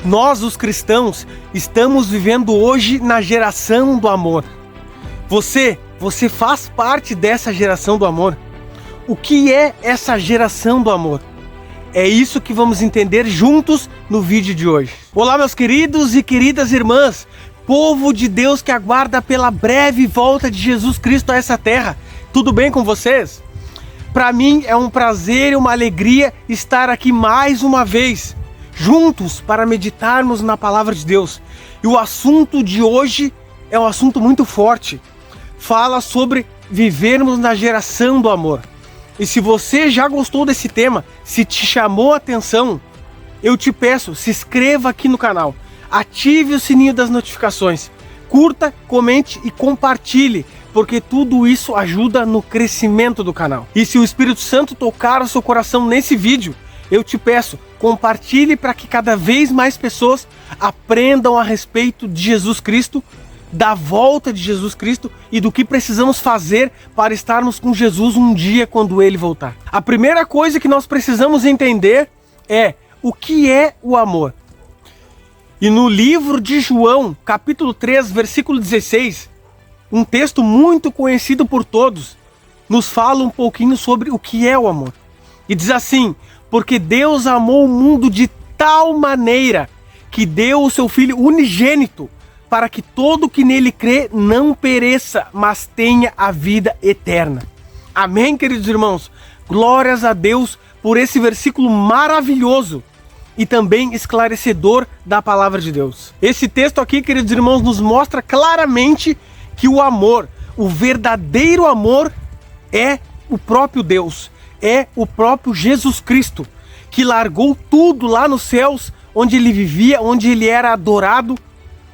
Nós, os cristãos, estamos vivendo hoje na geração do amor. Você faz parte dessa geração do amor. O que é essa geração do amor? É isso que vamos entender juntos no vídeo de hoje. Olá, meus queridos e queridas irmãs, povo de Deus que aguarda pela breve volta de Jesus Cristo a essa terra. Tudo bem com vocês? Para mim é um prazer e uma alegria estar aqui mais uma vez, juntos para meditarmos na palavra de Deus. E o assunto de hoje é um assunto muito forte. Fala sobre vivermos na geração do amor. E se você já gostou desse tema, se te chamou a atenção, eu te peço, se inscreva aqui no canal, ative o sininho das notificações, curta, comente e compartilhe, porque tudo isso ajuda no crescimento do canal. E se o Espírito Santo tocar o seu coração nesse vídeo, eu te peço, compartilhe para que cada vez mais pessoas aprendam a respeito de Jesus Cristo, da volta de Jesus Cristo e do que precisamos fazer para estarmos com Jesus um dia quando Ele voltar. A primeira coisa que nós precisamos entender é o que é o amor. E no livro de João, capítulo 3, versículo 16, um texto muito conhecido por todos, nos fala um pouquinho sobre o que é o amor. E diz assim: porque Deus amou o mundo de tal maneira que deu o seu Filho unigênito, para que todo que nele crê não pereça, mas tenha a vida eterna. Amém, queridos irmãos? Glórias a Deus por esse versículo maravilhoso e também esclarecedor da palavra de Deus. Esse texto aqui, queridos irmãos, nos mostra claramente que o amor, o verdadeiro amor, é o próprio Deus, é o próprio Jesus Cristo, que largou tudo lá nos céus, onde ele vivia, onde ele era adorado,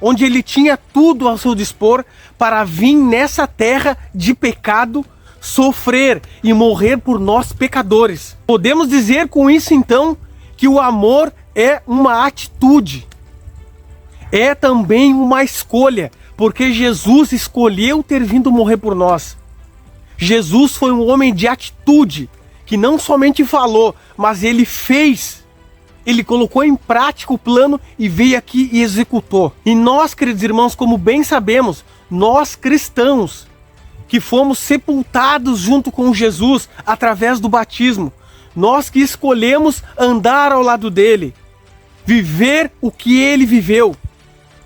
onde ele tinha tudo ao seu dispor, para vir nessa terra de pecado, sofrer e morrer por nós pecadores. Podemos dizer com isso então que o amor é uma atitude, é também uma escolha, porque Jesus escolheu ter vindo morrer por nós. Jesus foi um homem de atitude, que não somente falou, mas ele fez. Ele colocou em prática o plano e veio aqui e executou. E nós, queridos irmãos, como bem sabemos, nós cristãos, que fomos sepultados junto com Jesus através do batismo, nós que escolhemos andar ao lado dele, viver o que ele viveu,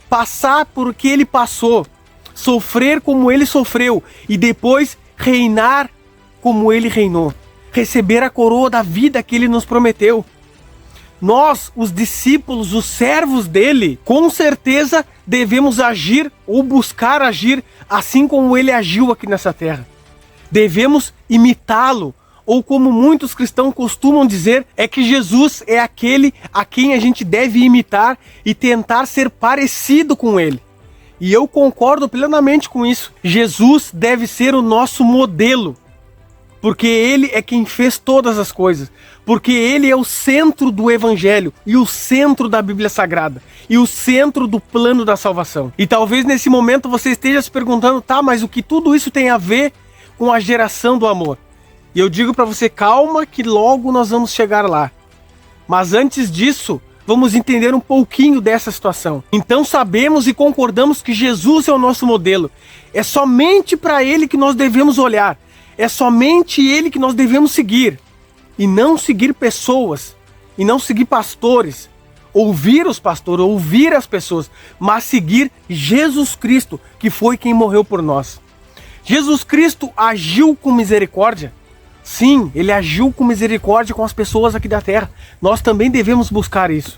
passar por o que ele passou, sofrer como ele sofreu e depois reinar como ele reinou, receber a coroa da vida que ele nos prometeu. Nós, os discípulos, os servos dele, com certeza devemos agir ou buscar agir assim como ele agiu aqui nessa terra. Devemos imitá-lo, ou como muitos cristãos costumam dizer, é que Jesus é aquele a quem a gente deve imitar e tentar ser parecido com ele. E eu concordo plenamente com isso. Jesus deve ser o nosso modelo, porque ele é quem fez todas as coisas, porque ele é o centro do evangelho e o centro da Bíblia Sagrada e o centro do plano da salvação. E talvez nesse momento você esteja se perguntando, tá, mas o que tudo isso tem a ver com a geração do amor? E eu digo para você, calma, que logo nós vamos chegar lá. Mas antes disso, vamos entender um pouquinho dessa situação. Então sabemos e concordamos que Jesus é o nosso modelo. É somente para ele que nós devemos olhar. É somente ele que nós devemos seguir. E não seguir pessoas. E não seguir pastores. Ouvir os pastores, ouvir as pessoas. Mas seguir Jesus Cristo, que foi quem morreu por nós. Jesus Cristo agiu com misericórdia. Sim, ele agiu com misericórdia com as pessoas aqui da terra. Nós também devemos buscar isso.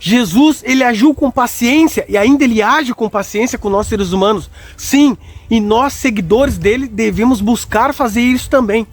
Jesus, ele agiu com paciência e ainda ele age com paciência com nós seres humanos. Sim, e nós, seguidores dele, devemos buscar fazer isso também.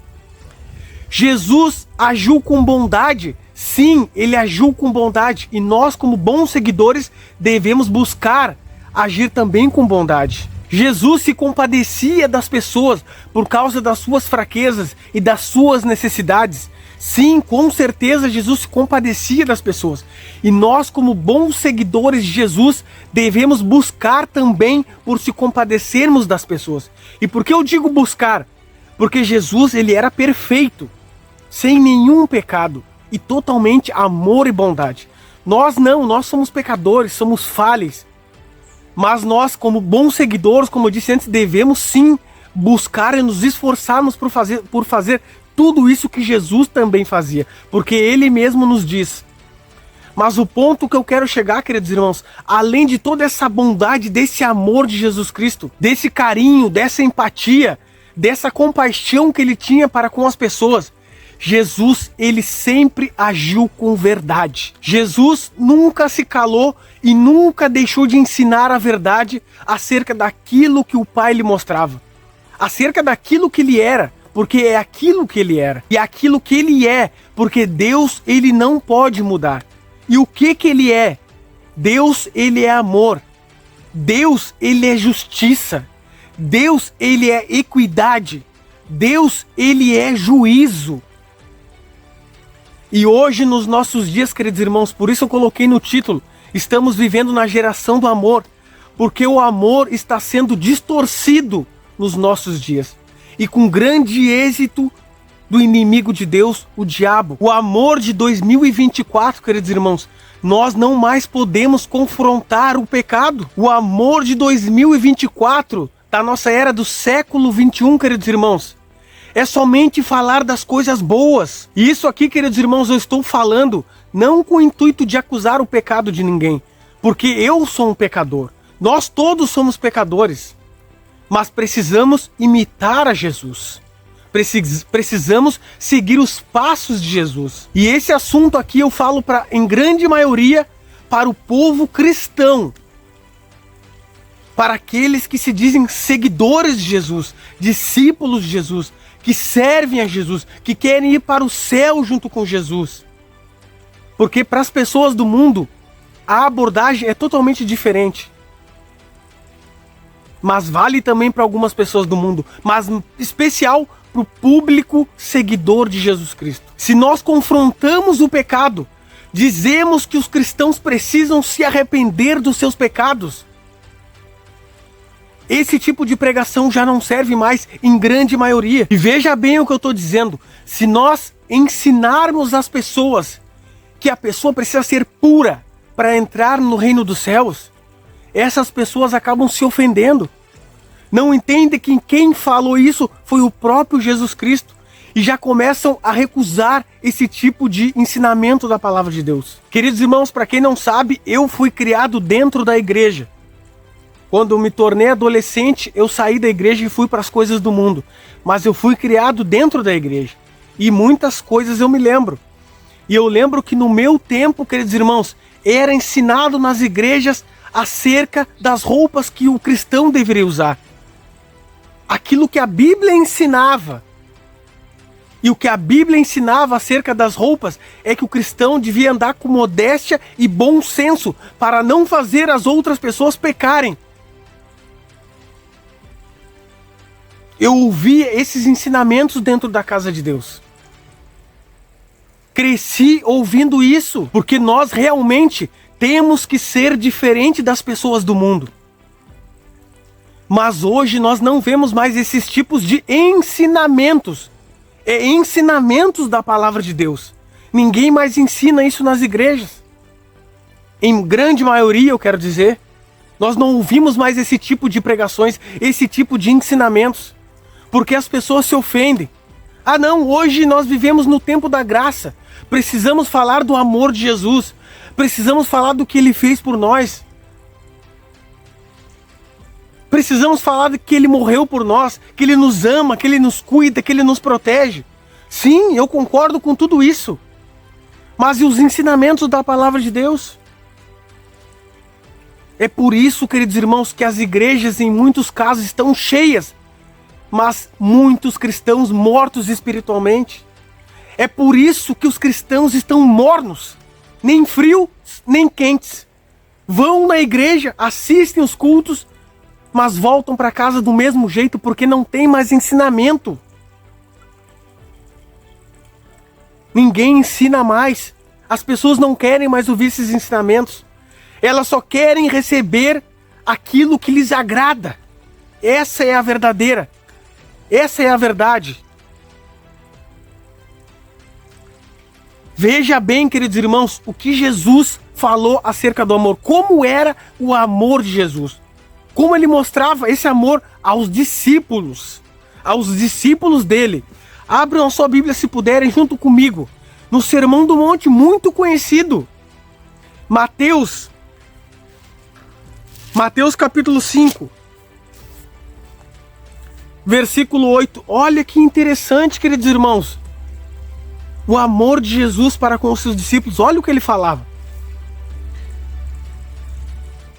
Jesus agiu com bondade. Sim, ele agiu com bondade. E nós, como bons seguidores, devemos buscar agir também com bondade. Jesus se compadecia das pessoas por causa das suas fraquezas e das suas necessidades. Sim, com certeza Jesus se compadecia das pessoas. E nós, como bons seguidores de Jesus, devemos buscar também por se compadecermos das pessoas. E por que eu digo buscar? Porque Jesus, ele era perfeito, sem nenhum pecado e totalmente amor e bondade. Nós não, nós somos pecadores, somos falhos. Mas nós, como bons seguidores, como eu disse antes, devemos sim buscar e nos esforçarmos por fazer tudo isso que Jesus também fazia. Porque ele mesmo nos diz. Mas o ponto que eu quero chegar, queridos irmãos, além de toda essa bondade, desse amor de Jesus Cristo, desse carinho, dessa empatia, dessa compaixão que ele tinha para com as pessoas, Jesus, ele sempre agiu com verdade. Jesus nunca se calou e nunca deixou de ensinar a verdade acerca daquilo que o Pai lhe mostrava. Acerca daquilo que ele era, porque é aquilo que ele era. E aquilo que ele é, porque Deus, ele não pode mudar. E o que ele é? Deus, ele é amor. Deus, ele é justiça. Deus, ele é equidade. Deus, ele é juízo. E hoje, nos nossos dias, queridos irmãos, por isso eu coloquei no título, estamos vivendo na geração do amor, porque o amor está sendo distorcido nos nossos dias. E com grande êxito do inimigo de Deus, o diabo. O amor de 2024, queridos irmãos, nós não mais podemos confrontar o pecado. O amor de 2024, da nossa era do século 21, queridos irmãos, é somente falar das coisas boas. E isso aqui, queridos irmãos, eu estou falando não com o intuito de acusar o pecado de ninguém, porque eu sou um pecador. Nós todos somos pecadores, mas precisamos imitar a Jesus. Precisamos seguir os passos de Jesus. E esse assunto aqui eu falo em grande maioria para o povo cristão. Para aqueles que se dizem seguidores de Jesus, discípulos de Jesus, que servem a Jesus, que querem ir para o céu junto com Jesus. Porque para as pessoas do mundo, a abordagem é totalmente diferente. Mas vale também para algumas pessoas do mundo, mas em especial para o público seguidor de Jesus Cristo. Se nós confrontamos o pecado, dizemos que os cristãos precisam se arrepender dos seus pecados, esse tipo de pregação já não serve mais em grande maioria. E veja bem o que eu estou dizendo. Se nós ensinarmos as pessoas que a pessoa precisa ser pura para entrar no reino dos céus, essas pessoas acabam se ofendendo. Não entendem que quem falou isso foi o próprio Jesus Cristo. E já começam a recusar esse tipo de ensinamento da palavra de Deus. Queridos irmãos, para quem não sabe, eu fui criado dentro da igreja. Quando me tornei adolescente, eu saí da igreja e fui para as coisas do mundo. Mas eu fui criado dentro da igreja. E muitas coisas eu me lembro. E eu lembro que no meu tempo, queridos irmãos, era ensinado nas igrejas acerca das roupas que o cristão deveria usar. Aquilo que a Bíblia ensinava. E o que a Bíblia ensinava acerca das roupas é que o cristão devia andar com modéstia e bom senso para não fazer as outras pessoas pecarem. Eu ouvi esses ensinamentos dentro da casa de Deus. Cresci ouvindo isso, porque nós realmente temos que ser diferente das pessoas do mundo. Mas hoje nós não vemos mais esses tipos de ensinamentos. Ensinamentos da palavra de Deus. Ninguém mais ensina isso nas igrejas. Em grande maioria, eu quero dizer, nós não ouvimos mais esse tipo de pregações, esse tipo de ensinamentos. Porque as pessoas se ofendem. Ah não, hoje nós vivemos no tempo da graça. Precisamos falar do amor de Jesus. Precisamos falar do que Ele fez por nós. Precisamos falar de que Ele morreu por nós, que Ele nos ama, que Ele nos cuida, que Ele nos protege. Sim, eu concordo com tudo isso. Mas e os ensinamentos da palavra de Deus? É por isso, queridos irmãos, que as igrejas em muitos casos estão cheias, mas muitos cristãos mortos espiritualmente. É por isso que os cristãos estão mornos, nem frios, nem quentes. Vão na igreja, assistem os cultos, mas voltam para casa do mesmo jeito porque não tem mais ensinamento. Ninguém ensina mais. As pessoas não querem mais ouvir esses ensinamentos. Elas só querem receber aquilo que lhes agrada. Essa é a verdadeira. Essa é a verdade. Veja bem, queridos irmãos, o que Jesus falou acerca do amor, como era o amor de Jesus, como ele mostrava esse amor aos discípulos dele. Abram a sua Bíblia se puderem junto comigo, no Sermão do Monte, muito conhecido, Mateus capítulo 5, versículo 8. Olha que interessante, queridos irmãos, o amor de Jesus para com os seus discípulos. Olha o que ele falava.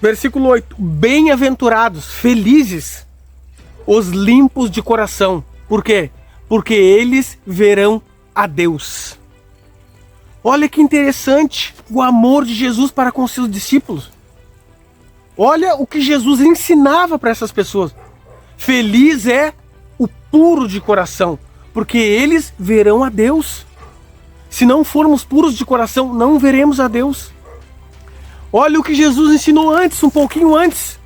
Versículo 8. Bem-aventurados, felizes, os limpos de coração. Por quê? Porque eles verão a Deus. Olha que interessante o amor de Jesus para com os seus discípulos. Olha o que Jesus ensinava para essas pessoas. Feliz é o puro de coração, porque eles verão a Deus. Se não formos puros de coração, não veremos a Deus. Olha o que Jesus ensinou antes, um pouquinho antes,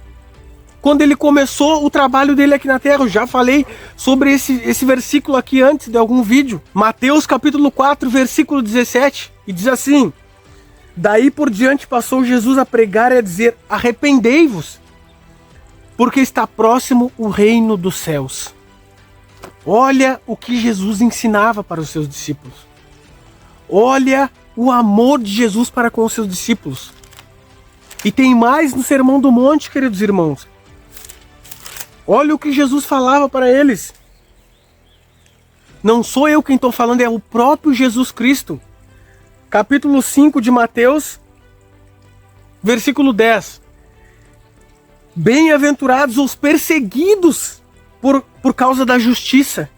quando ele começou o trabalho dele aqui na terra. Eu já falei sobre esse versículo aqui antes de algum vídeo. Mateus capítulo 4, versículo 17. E diz assim: daí por diante passou Jesus a pregar e a dizer: arrependei-vos, porque está próximo o reino dos céus. Olha o que Jesus ensinava para os seus discípulos. Olha o amor de Jesus para com os seus discípulos. E tem mais no Sermão do Monte, queridos irmãos. Olha o que Jesus falava para eles. Não sou eu quem estou falando, é o próprio Jesus Cristo. Capítulo 5 de Mateus, versículo 10. Bem-aventurados os perseguidos por causa da justiça,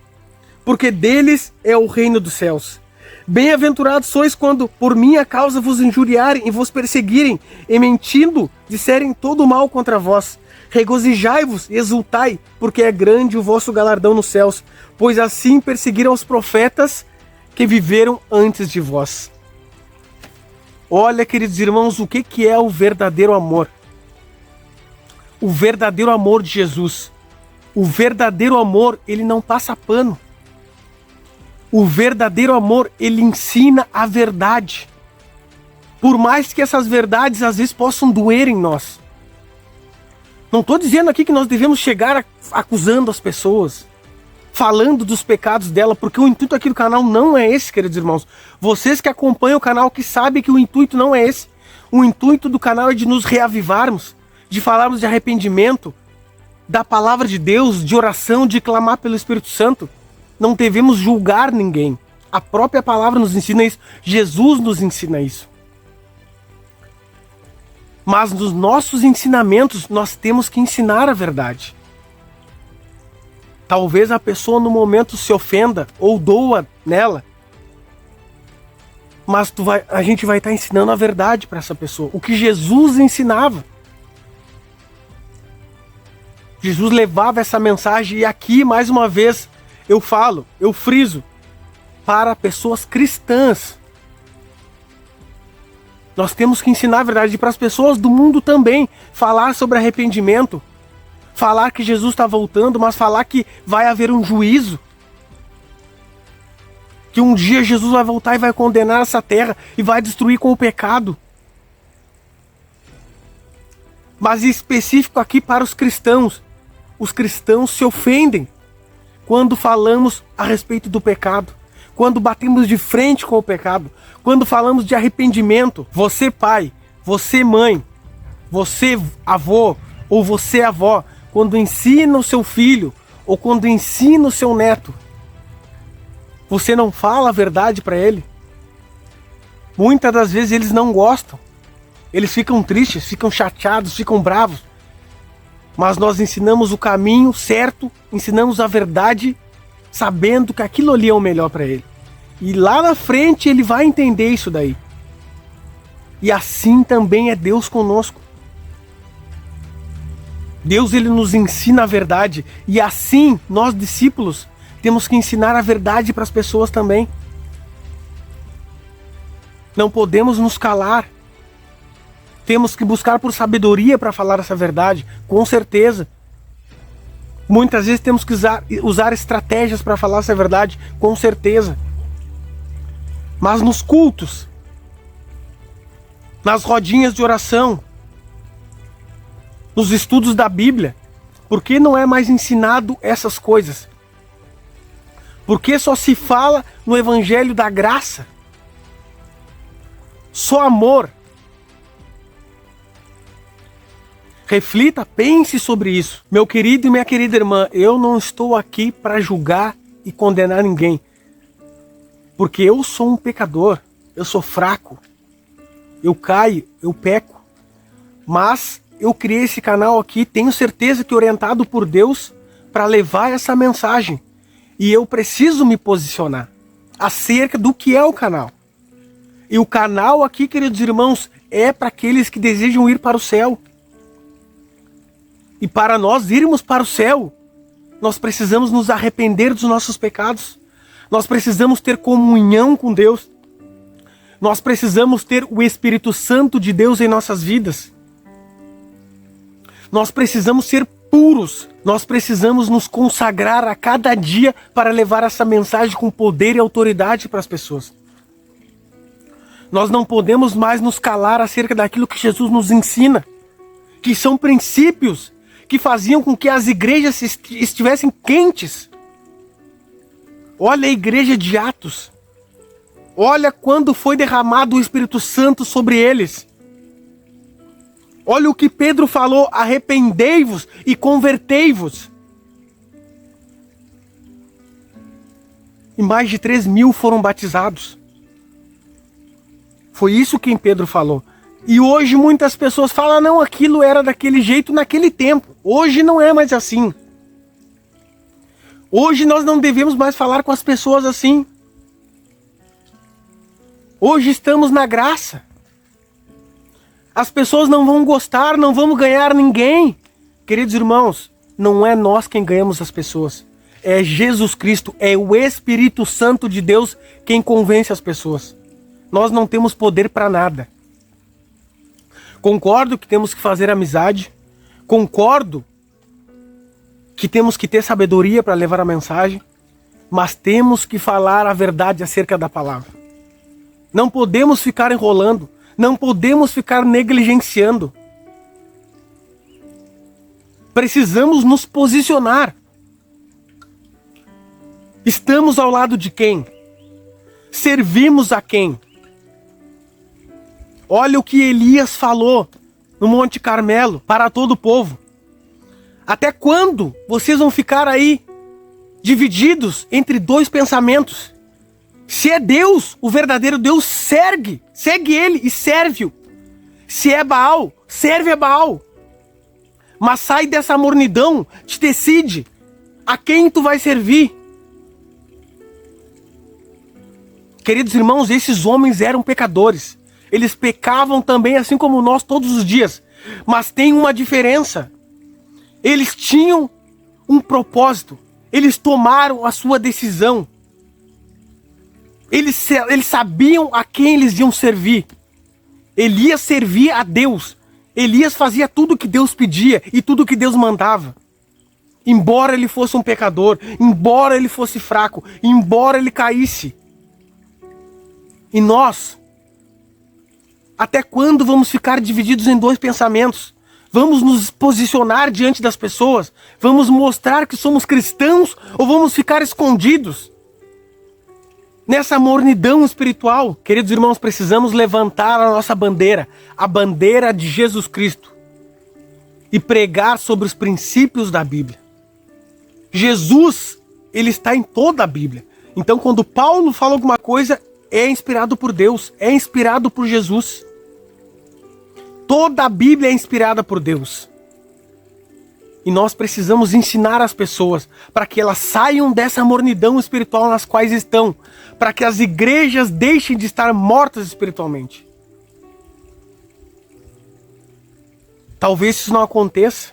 porque deles é o reino dos céus. Bem-aventurados sois quando por minha causa vos injuriarem e vos perseguirem, e mentindo disserem todo mal contra vós. Regozijai-vos e exultai, porque é grande o vosso galardão nos céus, pois assim perseguiram os profetas que viveram antes de vós. Olha, queridos irmãos, o que é o verdadeiro amor? O verdadeiro amor de Jesus. O verdadeiro amor, ele não passa pano. O verdadeiro amor, ele ensina a verdade. Por mais que essas verdades às vezes possam doer em nós. Não estou dizendo aqui que nós devemos chegar acusando as pessoas, falando dos pecados dela, porque o intuito aqui do canal não é esse, queridos irmãos. Vocês que acompanham o canal, que sabem que o intuito não é esse. O intuito do canal é de nos reavivarmos, de falarmos de arrependimento, da palavra de Deus, de oração, de clamar pelo Espírito Santo. Não devemos julgar ninguém. A própria palavra nos ensina isso. Jesus nos ensina isso. Mas nos nossos ensinamentos, nós temos que ensinar a verdade. Talvez a pessoa no momento se ofenda ou doa nela. Mas a gente vai estar ensinando a verdade para essa pessoa. O que Jesus ensinava. Jesus levava essa mensagem, e aqui, mais uma vez, eu friso, para pessoas cristãs. Nós temos que ensinar a verdade para as pessoas do mundo também. Falar sobre arrependimento. Falar que Jesus está voltando, mas falar que vai haver um juízo. Que um dia Jesus vai voltar e vai condenar essa terra e vai destruir com o pecado. Mas em específico aqui para os cristãos. Os cristãos se ofendem quando falamos a respeito do pecado, quando batemos de frente com o pecado, quando falamos de arrependimento. Você pai, você mãe, você avô ou você avó, quando ensina o seu filho ou quando ensina o seu neto, você não fala a verdade para ele? Muitas das vezes eles não gostam, eles ficam tristes, ficam chateados, ficam bravos. Mas nós ensinamos o caminho certo, ensinamos a verdade, sabendo que aquilo ali é o melhor para ele. E lá na frente ele vai entender isso daí. E assim também é Deus conosco. Deus, ele nos ensina a verdade. E assim, nós discípulos, temos que ensinar a verdade para as pessoas também. Não podemos nos calar. Temos que buscar por sabedoria para falar essa verdade, com certeza. Muitas vezes temos que usar estratégias para falar essa verdade, com certeza. Mas nos cultos, nas rodinhas de oração, nos estudos da Bíblia? Por que não é mais ensinado essas coisas? Por que só se fala no Evangelho da graça? Só amor. Reflita, pense sobre isso. Meu querido e minha querida irmã, eu não estou aqui para julgar e condenar ninguém. Porque eu sou um pecador, eu sou fraco, eu caio, eu peco. Mas eu criei esse canal aqui, tenho certeza que orientado por Deus para levar essa mensagem. E eu preciso me posicionar acerca do que é o canal. E o canal aqui, queridos irmãos, é para aqueles que desejam ir para o céu. E para nós irmos para o céu, nós precisamos nos arrepender dos nossos pecados. Nós precisamos ter comunhão com Deus. Nós precisamos ter o Espírito Santo de Deus em nossas vidas. Nós precisamos ser puros. Nós precisamos nos consagrar a cada dia para levar essa mensagem com poder e autoridade para as pessoas. Nós não podemos mais nos calar acerca daquilo que Jesus nos ensina, que são princípios que faziam com que as igrejas estivessem quentes. Olha a igreja de Atos. Olha quando foi derramado o Espírito Santo sobre eles. Olha o que Pedro falou: arrependei-vos e convertei-vos. E mais de 3.000 foram batizados. Foi isso que Pedro falou. E hoje muitas pessoas falam: não, aquilo era daquele jeito naquele tempo. Hoje não é mais assim. Hoje nós não devemos mais falar com as pessoas assim. Hoje estamos na graça. As pessoas não vão gostar, não vamos ganhar ninguém. Queridos irmãos, não é nós quem ganhamos as pessoas. É Jesus Cristo, é o Espírito Santo de Deus quem convence as pessoas. Nós não temos poder para nada. Concordo que temos que fazer amizade. Concordo que temos que ter sabedoria para levar a mensagem. Mas temos que falar a verdade acerca da palavra. Não podemos ficar enrolando. Não podemos ficar negligenciando. Precisamos nos posicionar. Estamos ao lado de quem? Servimos a quem? Olha o que Elias falou no Monte Carmelo para todo o povo. Até quando vocês vão ficar aí divididos entre dois pensamentos? Se é Deus, o verdadeiro Deus, segue ele e serve-o. Se é Baal, serve a Baal. Mas sai dessa mornidão, te decide a quem tu vai servir. Queridos irmãos, esses homens eram pecadores. Eles pecavam também, assim como nós, todos os dias. Mas tem uma diferença. Eles tinham um propósito. Eles tomaram a sua decisão. Eles sabiam a quem eles iam servir. Elias servia a Deus. Elias fazia tudo o que Deus pedia e tudo o que Deus mandava. Embora ele fosse um pecador, embora ele fosse fraco, embora ele caísse. E nós, até quando vamos ficar divididos em dois pensamentos? Vamos nos posicionar diante das pessoas? Vamos mostrar que somos cristãos ou vamos ficar escondidos nessa mornidão espiritual? Queridos irmãos, precisamos levantar a nossa bandeira, a bandeira de Jesus Cristo, e pregar sobre os princípios da Bíblia. Jesus, ele está em toda a Bíblia. Então, quando Paulo fala alguma coisa, é inspirado por Deus, é inspirado por Jesus. Toda a Bíblia é inspirada por Deus. E nós precisamos ensinar as pessoas para que elas saiam dessa mornidão espiritual nas quais estão, para que as igrejas deixem de estar mortas espiritualmente. Talvez isso não aconteça,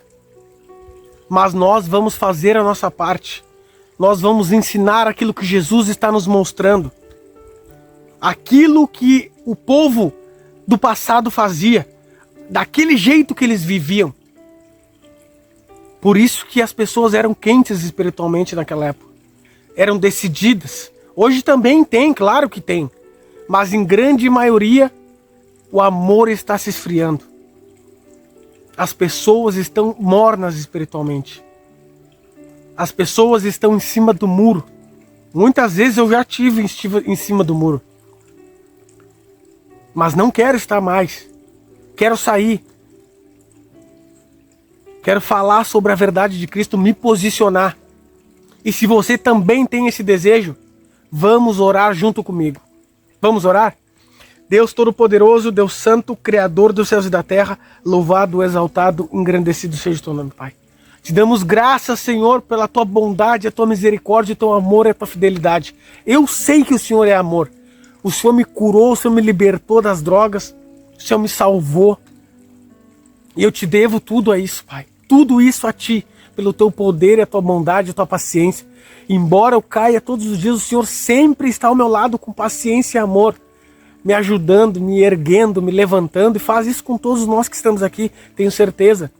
mas nós vamos fazer a nossa parte. Nós vamos ensinar aquilo que Jesus está nos mostrando. Aquilo que o povo do passado fazia, daquele jeito que eles viviam. Por isso que as pessoas eram quentes espiritualmente naquela época. Eram decididas. Hoje também tem, claro que tem. Mas em grande maioria O amor está se esfriando. As pessoas estão mornas espiritualmente. As pessoas estão em cima do muro. Muitas vezes eu já estive em cima do muro. Mas não quero estar mais. Quero sair. Quero falar sobre a verdade de Cristo, me posicionar. E se você também tem esse desejo, vamos orar junto comigo. Vamos orar? Deus Todo-Poderoso, Deus Santo, Criador dos céus e da terra, louvado, exaltado, engrandecido seja o teu nome, Pai. Te damos graças, Senhor, pela tua bondade, a tua misericórdia, o teu amor e a tua fidelidade. Eu sei que o Senhor é amor. O Senhor me curou, o Senhor me libertou das drogas, o Senhor me salvou. E eu te devo tudo a isso, Pai. Tudo isso a ti, pelo teu poder, a tua bondade, a tua paciência. Embora eu caia todos os dias, o Senhor sempre está ao meu lado com paciência e amor, me ajudando, me erguendo, me levantando, e faz isso com todos nós que estamos aqui, tenho certeza.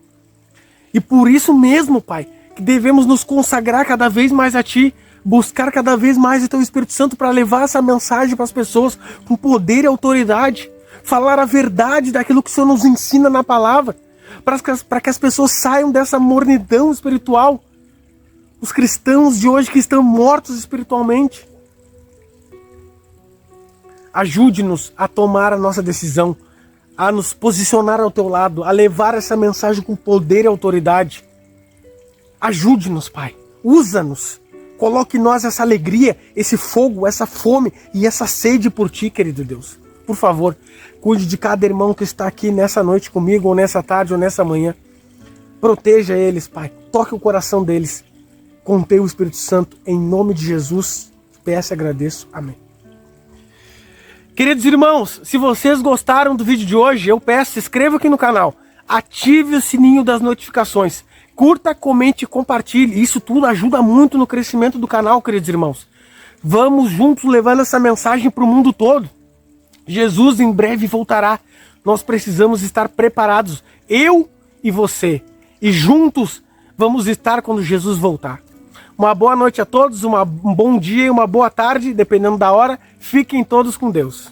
E por isso mesmo, Pai, que devemos nos consagrar cada vez mais a Ti, buscar cada vez mais o Teu Espírito Santo para levar essa mensagem para as pessoas com poder e autoridade, falar a verdade daquilo que o Senhor nos ensina na palavra, para que as pessoas saiam dessa mornidão espiritual, os cristãos de hoje que estão mortos espiritualmente. Ajude-nos a tomar a nossa decisão, a nos posicionar ao teu lado, a levar essa mensagem com poder e autoridade. Ajude-nos, Pai. Usa-nos. Coloque em nós essa alegria, esse fogo, essa fome e essa sede por ti, querido Deus. Por favor, cuide de cada irmão que está aqui nessa noite comigo, ou nessa tarde, ou nessa manhã. Proteja eles, Pai. Toque o coração deles com teu Espírito Santo. Em nome de Jesus, peço e agradeço. Amém. Queridos irmãos, se vocês gostaram do vídeo de hoje, eu peço, se inscreva aqui no canal, ative o sininho das notificações, curta, comente e compartilhe. Isso tudo ajuda muito no crescimento do canal, queridos irmãos. Vamos juntos levando essa mensagem para o mundo todo. Jesus em breve voltará. Nós precisamos estar preparados, eu e você. E juntos vamos estar quando Jesus voltar. Uma boa noite a todos, um bom dia e uma boa tarde, dependendo da hora. Fiquem todos com Deus.